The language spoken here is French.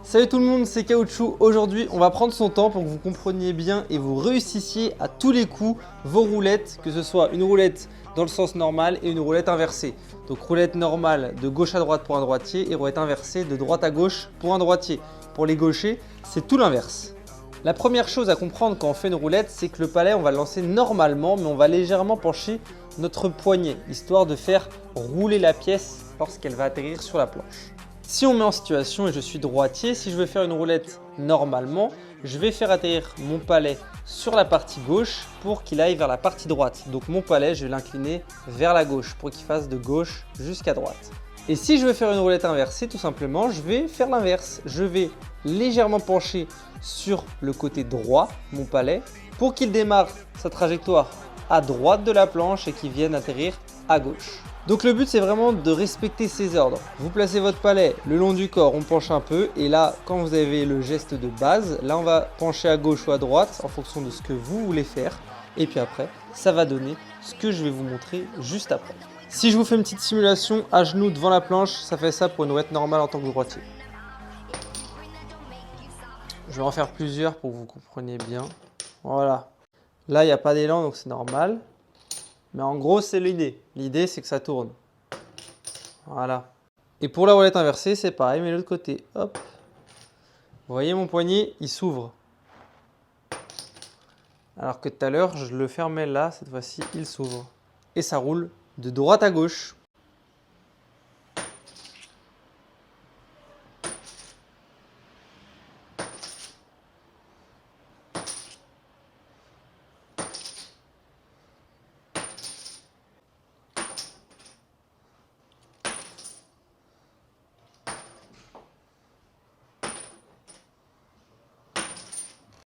Salut tout le monde, c'est Caoutchouc. Aujourd'hui, on va prendre son temps pour que vous compreniez bien et vous réussissiez à tous les coups vos roulettes, que ce soit une roulette dans le sens normal et une roulette inversée. Donc roulette normale de gauche à droite pour un droitier et roulette inversée de droite à gauche pour un droitier. Pour les gauchers, c'est tout l'inverse. La première chose à comprendre quand on fait une roulette, c'est que le palais, on va le lancer normalement, mais on va légèrement pencher notre poignet, histoire de faire rouler la pièce lorsqu'elle va atterrir sur la planche. Si on met en situation et je suis droitier, si je veux faire une roulette normalement, je vais faire atterrir mon palais sur la partie gauche pour qu'il aille vers la partie droite. Donc mon palais, je vais l'incliner vers la gauche pour qu'il fasse de gauche jusqu'à droite. Et si je veux faire une roulette inversée, tout simplement, je vais faire l'inverse. Je vais légèrement pencher sur le côté droit, mon palais, pour qu'il démarre sa trajectoire à droite de la planche et qu'il vienne atterrir à gauche. Donc le but, c'est vraiment de respecter ces ordres. Vous placez votre palais le long du corps, on penche un peu, et là, quand vous avez le geste de base, là on va pencher à gauche ou à droite en fonction de ce que vous voulez faire. Et puis après, ça va donner ce que je vais vous montrer juste après. Si je vous fais une petite simulation à genoux devant la planche, ça fait ça pour une roulette normale en tant que droitier. Je vais en faire plusieurs pour que vous compreniez bien. Voilà. Là, il n'y a pas d'élan, donc c'est normal. Mais en gros, c'est l'idée. L'idée, c'est que ça tourne. Voilà. Et pour la roulette inversée, c'est pareil, mais de l'autre côté. Hop. Vous voyez, mon poignet, il s'ouvre. Alors que tout à l'heure, je le fermais là. Cette fois-ci, il s'ouvre. Et ça roule de droite à gauche.